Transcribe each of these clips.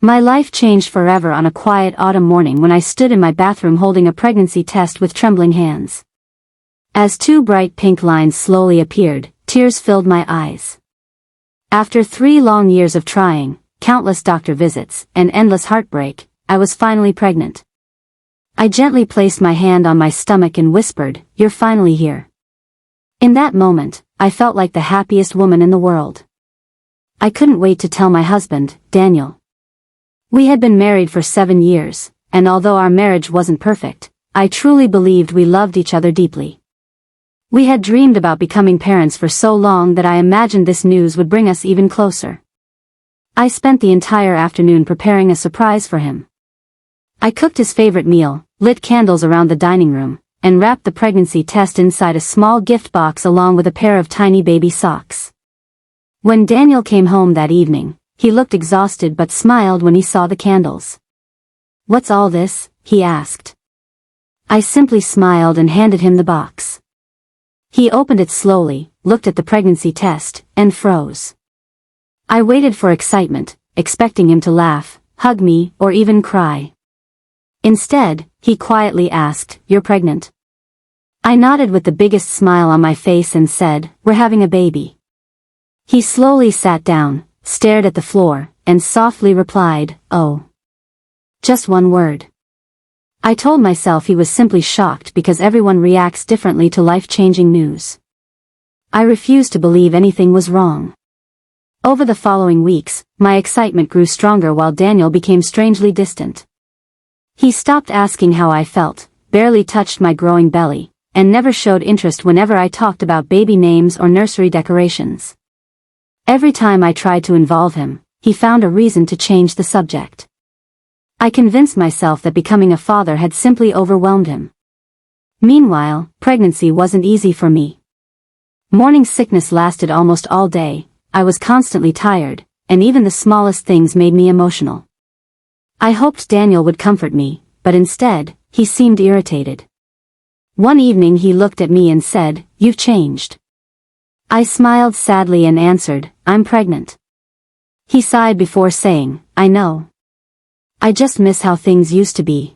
My life changed forever on a quiet autumn morning when I stood in my bathroom holding a pregnancy test with trembling hands. As two bright pink lines slowly appeared, tears filled my eyes. After 3 long years of trying, countless doctor visits, and endless heartbreak, I was finally pregnant. I gently placed my hand on my stomach and whispered, "You're finally here." In that moment, I felt like the happiest woman in the world. I couldn't wait to tell my husband, Daniel. We had been married for 7 years, and although our marriage wasn't perfect, I truly believed we loved each other deeply. We had dreamed about becoming parents for so long that I imagined this news would bring us even closer. I spent the entire afternoon preparing a surprise for him. I cooked his favorite meal, lit candles around the dining room, and wrapped the pregnancy test inside a small gift box along with a pair of tiny baby socks. When Daniel came home that evening, he looked exhausted but smiled when he saw the candles. "What's all this?" he asked. I simply smiled and handed him the box. He opened it slowly, looked at the pregnancy test, and froze. I waited for excitement, expecting him to laugh, hug me, or even cry. Instead, he quietly asked, "You're pregnant?" I nodded with the biggest smile on my face and said, "We're having a baby." He slowly sat down, stared at the floor, and softly replied, "Oh." Just one word. I told myself he was simply shocked because everyone reacts differently to life-changing news. I refused to believe anything was wrong. Over the following weeks, my excitement grew stronger while Daniel became strangely distant. He stopped asking how I felt, barely touched my growing belly, and never showed interest whenever I talked about baby names or nursery decorations. Every time I tried to involve him, he found a reason to change the subject. I convinced myself that becoming a father had simply overwhelmed him. Meanwhile, pregnancy wasn't easy for me. Morning sickness lasted almost all day, I was constantly tired, and even the smallest things made me emotional. I hoped Daniel would comfort me, but instead, he seemed irritated. One evening he looked at me and said, "You've changed." I smiled sadly and answered, "I'm pregnant." He sighed before saying, "I know. I just miss how things used to be."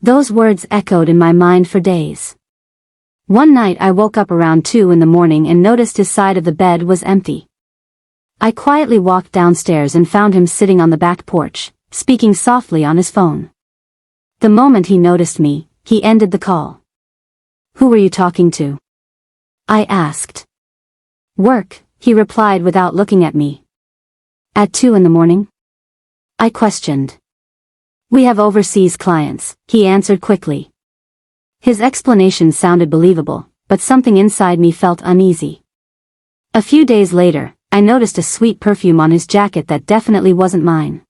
Those words echoed in my mind for days. One night I woke up around 2 in the morning and noticed his side of the bed was empty. I quietly walked downstairs and found him sitting on the back porch, speaking softly on his phone. The moment he noticed me, he ended the call. "Who were you talking to?" I asked. "Work," he replied without looking at me. "At 2 in the morning?" I questioned. "We have overseas clients," he answered quickly. His explanation sounded believable, but something inside me felt uneasy. A few days later, I noticed a sweet perfume on his jacket that definitely wasn't mine.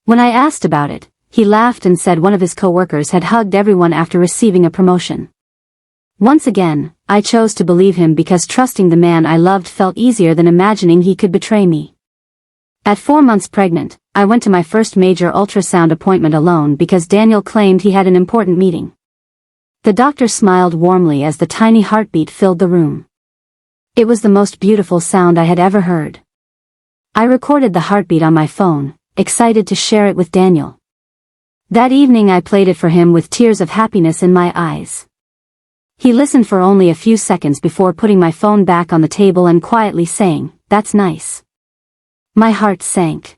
When I asked about it, he laughed and said one of his coworkers had hugged everyone after receiving a promotion. Once again, I chose to believe him because trusting the man I loved felt easier than imagining he could betray me. At 4 months pregnant, I went to my first major ultrasound appointment alone because Daniel claimed he had an important meeting. The doctor smiled warmly as the tiny heartbeat filled the room. It was the most beautiful sound I had ever heard. I recorded the heartbeat on my phone, excited to share it with Daniel. That evening I played it for him with tears of happiness in my eyes. He listened for only a few seconds before putting my phone back on the table and quietly saying, "That's nice." My heart sank.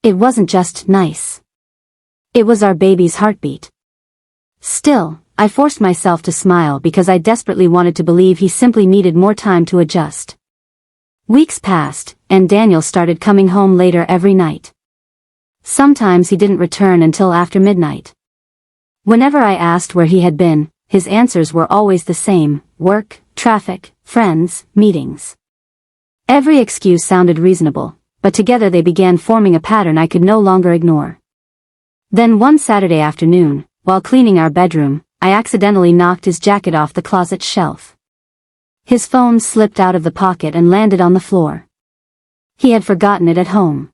It wasn't just nice. It was our baby's heartbeat. Still, I forced myself to smile because I desperately wanted to believe he simply needed more time to adjust. Weeks passed, and Daniel started coming home later every night. Sometimes he didn't return until after midnight. Whenever I asked where he had been, his answers were always the same: work, traffic, friends, meetings. Every excuse sounded reasonable, but together they began forming a pattern I could no longer ignore. Then one Saturday afternoon, while cleaning our bedroom, I accidentally knocked his jacket off the closet shelf. His phone slipped out of the pocket and landed on the floor. He had forgotten it at home.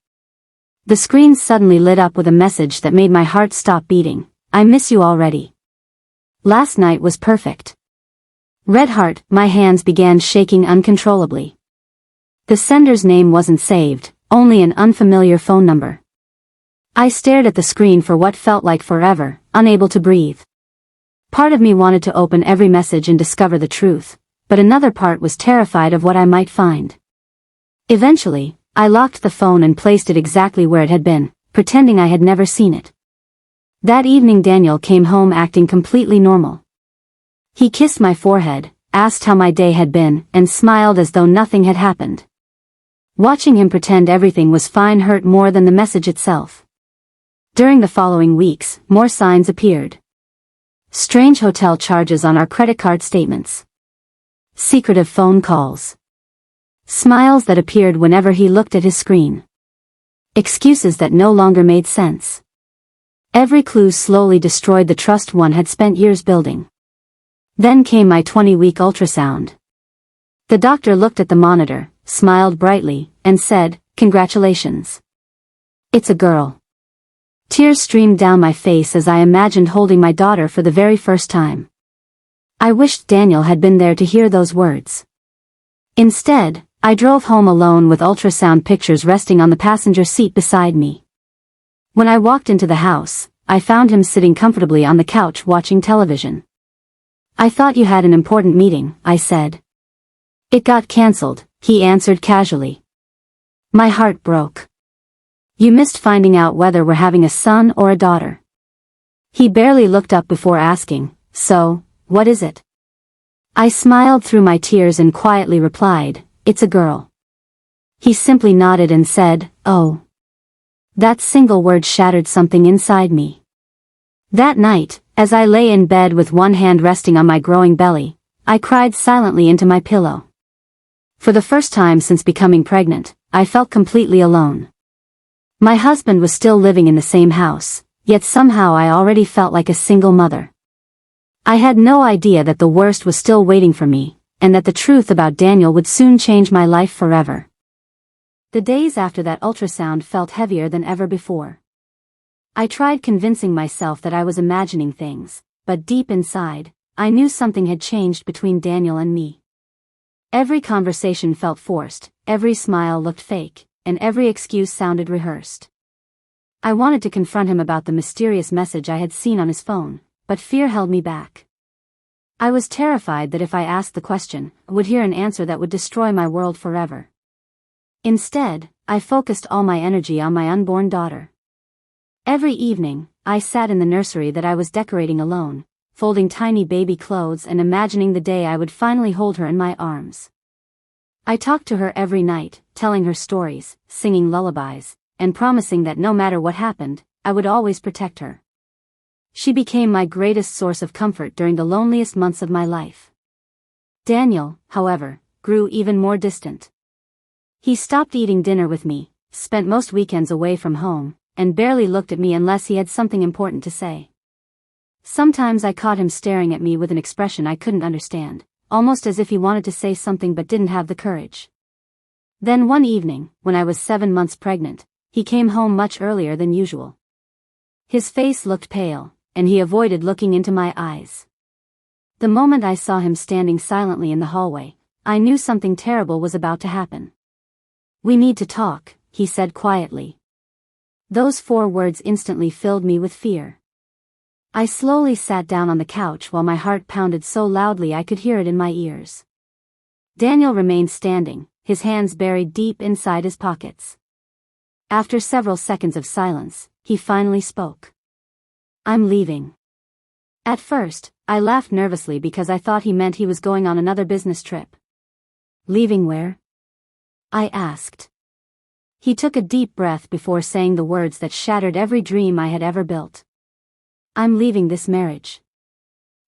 The screen suddenly lit up with a message that made my heart stop beating. "I miss you already. Last night was perfect." Red heart, my hands began shaking uncontrollably. The sender's name wasn't saved, only an unfamiliar phone number. I stared at the screen for what felt like forever, unable to breathe. Part of me wanted to open every message and discover the truth, but another part was terrified of what I might find. Eventually, I locked the phone and placed it exactly where it had been, pretending I had never seen it. That evening Daniel came home acting completely normal. He kissed my forehead, asked how my day had been, and smiled as though nothing had happened. Watching him pretend everything was fine hurt more than the message itself. During the following weeks, more signs appeared. Strange hotel charges on our credit card statements. Secretive phone calls. Smiles that appeared whenever he looked at his screen. Excuses that no longer made sense. Every clue slowly destroyed the trust one had spent years building. Then came my 20-week ultrasound. The doctor looked at the monitor, smiled brightly, and said, "Congratulations. It's a girl." Tears streamed down my face as I imagined holding my daughter for the very first time. I wished Daniel had been there to hear those words. Instead, I drove home alone with ultrasound pictures resting on the passenger seat beside me. When I walked into the house, I found him sitting comfortably on the couch watching television. "I thought you had an important meeting," I said. "It got cancelled," he answered casually. My heart broke. "You missed finding out whether we're having a son or a daughter." He barely looked up before asking, "So, what is it?" I smiled through my tears and quietly replied, "It's a girl." He simply nodded and said, "Oh." That single word shattered something inside me. That night, as I lay in bed with one hand resting on my growing belly, I cried silently into my pillow. For the first time since becoming pregnant, I felt completely alone. My husband was still living in the same house, yet somehow I already felt like a single mother. I had no idea that the worst was still waiting for me, and that the truth about Daniel would soon change my life forever. The days after that ultrasound felt heavier than ever before. I tried convincing myself that I was imagining things, but deep inside, I knew something had changed between Daniel and me. Every conversation felt forced, every smile looked fake, and every excuse sounded rehearsed. I wanted to confront him about the mysterious message I had seen on his phone, but fear held me back. I was terrified that if I asked the question, I would hear an answer that would destroy my world forever. Instead, I focused all my energy on my unborn daughter. Every evening, I sat in the nursery that I was decorating alone, folding tiny baby clothes and imagining the day I would finally hold her in my arms. I talked to her every night, telling her stories, singing lullabies, and promising that no matter what happened, I would always protect her. She became my greatest source of comfort during the loneliest months of my life. Daniel, however, grew even more distant. He stopped eating dinner with me, spent most weekends away from home, and barely looked at me unless he had something important to say. Sometimes I caught him staring at me with an expression I couldn't understand, almost as if he wanted to say something but didn't have the courage. Then one evening, when I was 7 months pregnant, he came home much earlier than usual. His face looked pale, and he avoided looking into my eyes. The moment I saw him standing silently in the hallway, I knew something terrible was about to happen. "We need to talk," he said quietly. Those 4 words instantly filled me with fear. I slowly sat down on the couch while my heart pounded so loudly I could hear it in my ears. Daniel remained standing, his hands buried deep inside his pockets. After several seconds of silence, he finally spoke. "I'm leaving." At first, I laughed nervously because I thought he meant he was going on another business trip. "Leaving where?" I asked. He took a deep breath before saying the words that shattered every dream I had ever built. "I'm leaving this marriage."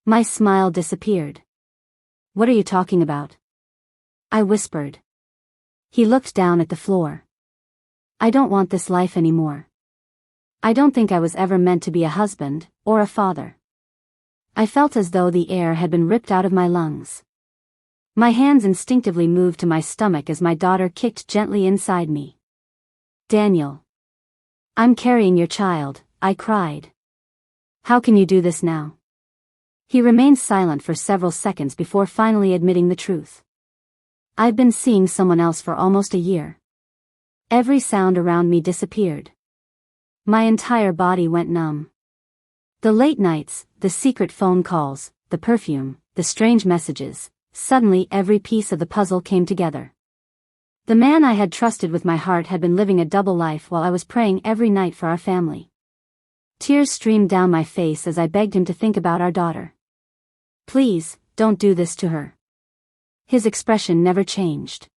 My smile disappeared. "What are you talking about?" I whispered. He looked down at the floor. "I don't want this life anymore. I don't think I was ever meant to be a husband, or a father." I felt as though the air had been ripped out of my lungs. My hands instinctively moved to my stomach as my daughter kicked gently inside me. "Daniel. I'm carrying your child," I cried. "How can you do this now?" He remained silent for several seconds before finally admitting the truth. "I've been seeing someone else for almost a year." Every sound around me disappeared. My entire body went numb. The late nights, the secret phone calls, the perfume, the strange messages, suddenly every piece of the puzzle came together. The man I had trusted with my heart had been living a double life while I was praying every night for our family. Tears streamed down my face as I begged him to think about our daughter. "Please, don't do this to her." His expression never changed.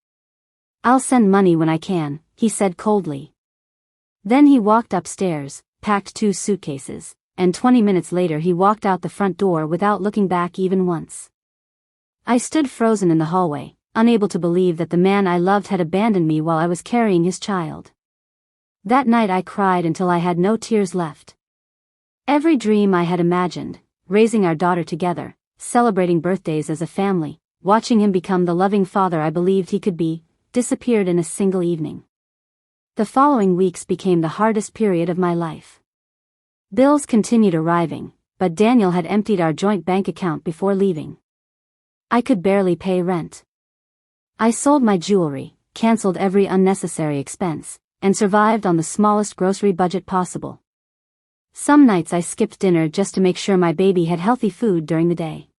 "I'll send money when I can," he said coldly. Then he walked upstairs, packed 2 suitcases, and 20 minutes later he walked out the front door without looking back even once. I stood frozen in the hallway, unable to believe that the man I loved had abandoned me while I was carrying his child. That night I cried until I had no tears left. Every dream I had imagined, raising our daughter together, celebrating birthdays as a family, watching him become the loving father I believed he could be, disappeared in a single evening. The following weeks became the hardest period of my life. Bills continued arriving, but Daniel had emptied our joint bank account before leaving. I could barely pay rent. I sold my jewelry, canceled every unnecessary expense, and survived on the smallest grocery budget possible. Some nights I skipped dinner just to make sure my baby had healthy food during the day.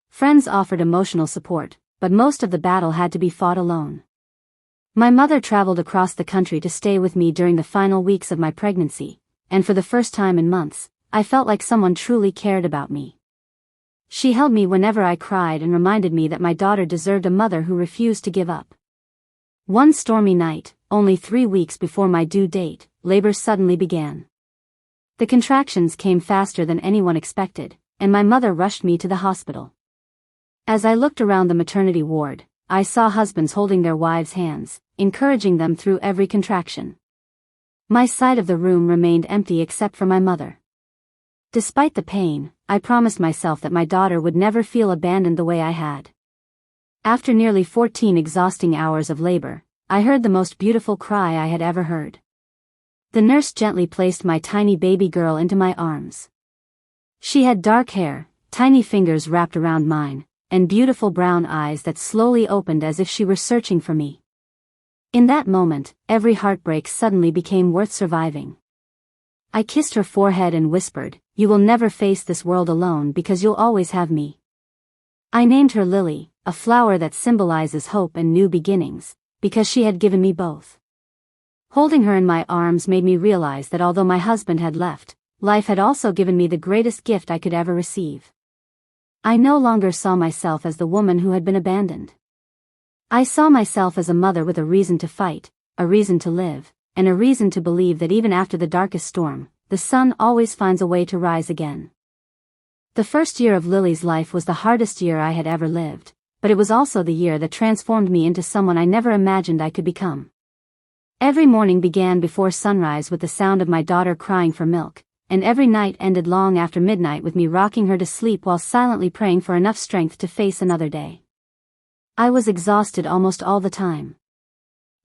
Friends offered emotional support, but most of the battle had to be fought alone. My mother traveled across the country to stay with me during the final weeks of my pregnancy, and for the first time in months, I felt like someone truly cared about me. She held me whenever I cried and reminded me that my daughter deserved a mother who refused to give up. One stormy night, only 3 weeks before my due date, labor suddenly began. The contractions came faster than anyone expected, and my mother rushed me to the hospital. As I looked around the maternity ward, I saw husbands holding their wives' hands, encouraging them through every contraction. My side of the room remained empty except for my mother. Despite the pain, I promised myself that my daughter would never feel abandoned the way I had. After nearly 14 exhausting hours of labor, I heard the most beautiful cry I had ever heard. The nurse gently placed my tiny baby girl into my arms. She had dark hair, tiny fingers wrapped around mine, and beautiful brown eyes that slowly opened as if she were searching for me. In that moment, every heartbreak suddenly became worth surviving. I kissed her forehead and whispered, "You will never face this world alone because you'll always have me." I named her Lily, a flower that symbolizes hope and new beginnings, because she had given me both. Holding her in my arms made me realize that although my husband had left, life had also given me the greatest gift I could ever receive. I no longer saw myself as the woman who had been abandoned. I saw myself as a mother with a reason to fight, a reason to live, and a reason to believe that even after the darkest storm, the sun always finds a way to rise again. The first year of Lily's life was the hardest year I had ever lived, but it was also the year that transformed me into someone I never imagined I could become. Every morning began before sunrise with the sound of my daughter crying for milk, and every night ended long after midnight with me rocking her to sleep while silently praying for enough strength to face another day. I was exhausted almost all the time.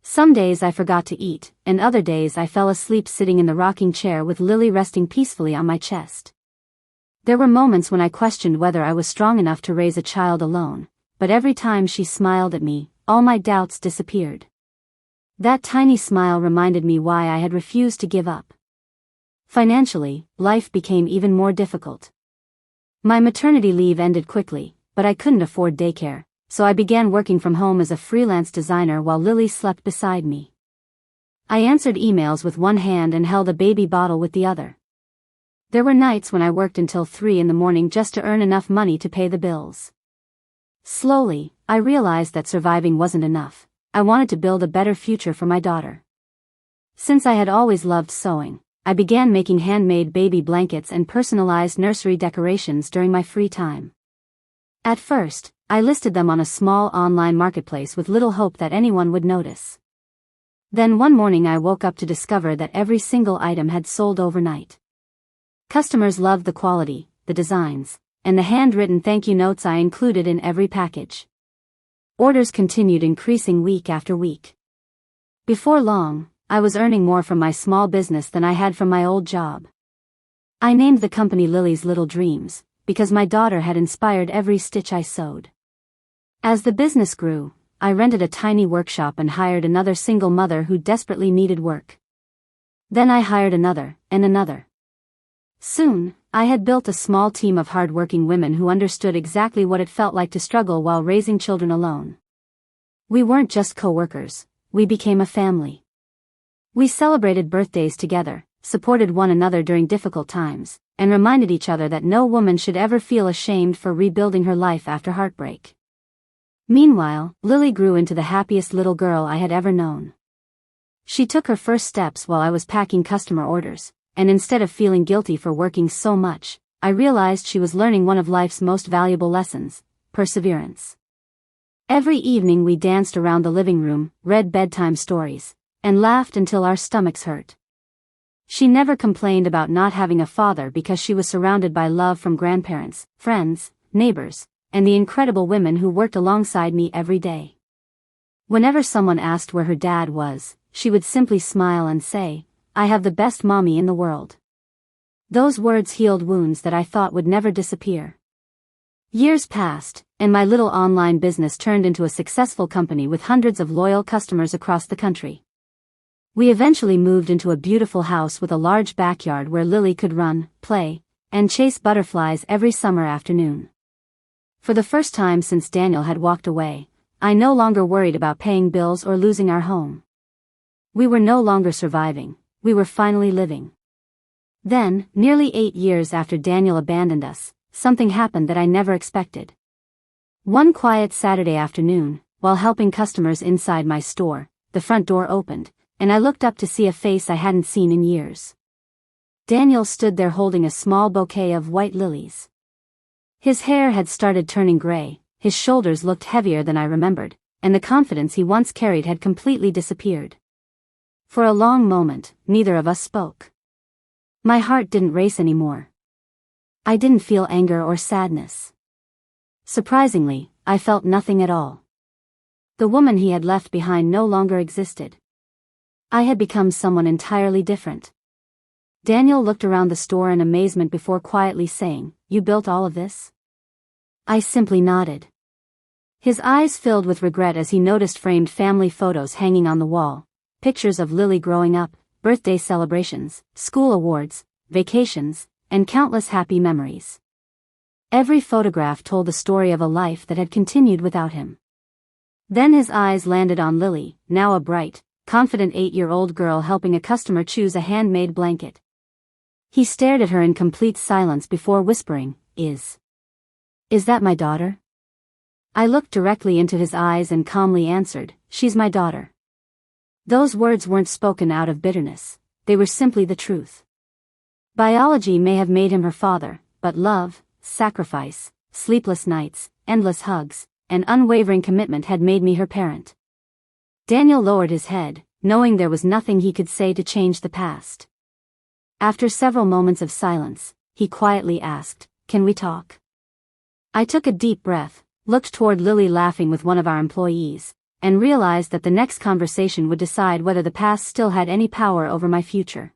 Some days I forgot to eat, and other days I fell asleep sitting in the rocking chair with Lily resting peacefully on my chest. There were moments when I questioned whether I was strong enough to raise a child alone, but every time she smiled at me, all my doubts disappeared. That tiny smile reminded me why I had refused to give up. Financially, life became even more difficult. My maternity leave ended quickly, but I couldn't afford daycare, so I began working from home as a freelance designer while Lily slept beside me. I answered emails with one hand and held a baby bottle with the other. There were nights when I worked until 3 in the morning just to earn enough money to pay the bills. Slowly, I realized that surviving wasn't enough. I wanted to build a better future for my daughter. Since I had always loved sewing, I began making handmade baby blankets and personalized nursery decorations during my free time. At first, I listed them on a small online marketplace with little hope that anyone would notice. Then one morning I woke up to discover that every single item had sold overnight. Customers loved the quality, the designs, and the handwritten thank you notes I included in every package. Orders continued increasing week after week. Before long, I was earning more from my small business than I had from my old job. I named the company Lily's Little Dreams, because my daughter had inspired every stitch I sewed. As the business grew, I rented a tiny workshop and hired another single mother who desperately needed work. Then I hired another, and another. Soon, I had built a small team of hard-working women who understood exactly what it felt like to struggle while raising children alone. We weren't just co-workers, we became a family. We celebrated birthdays together, supported one another during difficult times, and reminded each other that no woman should ever feel ashamed for rebuilding her life after heartbreak. Meanwhile, Lily grew into the happiest little girl I had ever known. She took her first steps while I was packing customer orders, and instead of feeling guilty for working so much, I realized she was learning one of life's most valuable lessons: perseverance. Every evening we danced around the living room, read bedtime stories, and laughed until our stomachs hurt. She never complained about not having a father because she was surrounded by love from grandparents, friends, neighbors, and the incredible women who worked alongside me every day. Whenever someone asked where her dad was, she would simply smile and say, "I have the best mommy in the world." Those words healed wounds that I thought would never disappear. Years passed, and my little online business turned into a successful company with hundreds of loyal customers across the country. We eventually moved into a beautiful house with a large backyard where Lily could run, play, and chase butterflies every summer afternoon. For the first time since Daniel had walked away, I no longer worried about paying bills or losing our home. We were no longer surviving, we were finally living. Then, nearly 8 years after Daniel abandoned us, something happened that I never expected. One quiet Saturday afternoon, while helping customers inside my store, the front door opened, and I looked up to see a face I hadn't seen in years. Daniel stood there holding a small bouquet of white lilies. His hair had started turning gray, his shoulders looked heavier than I remembered, and the confidence he once carried had completely disappeared. For a long moment, neither of us spoke. My heart didn't race anymore. I didn't feel anger or sadness. Surprisingly, I felt nothing at all. The woman he had left behind no longer existed. I had become someone entirely different. Daniel looked around the store in amazement before quietly saying, "You built all of this?" I simply nodded. His eyes filled with regret as he noticed framed family photos hanging on the wall, pictures of Lily growing up, birthday celebrations, school awards, vacations, and countless happy memories. Every photograph told the story of a life that had continued without him. Then his eyes landed on Lily, now a bright, confident 8-year-old girl helping a customer choose a handmade blanket. He stared at her in complete silence before whispering, Is that my daughter?" I looked directly into his eyes and calmly answered, "She's my daughter." Those words weren't spoken out of bitterness, they were simply the truth. Biology may have made him her father, but love, sacrifice, sleepless nights, endless hugs, and unwavering commitment had made me her parent. Daniel lowered his head, knowing there was nothing he could say to change the past. After several moments of silence, he quietly asked, "Can we talk?" I took a deep breath, looked toward Lily laughing with one of our employees, and realized that the next conversation would decide whether the past still had any power over my future.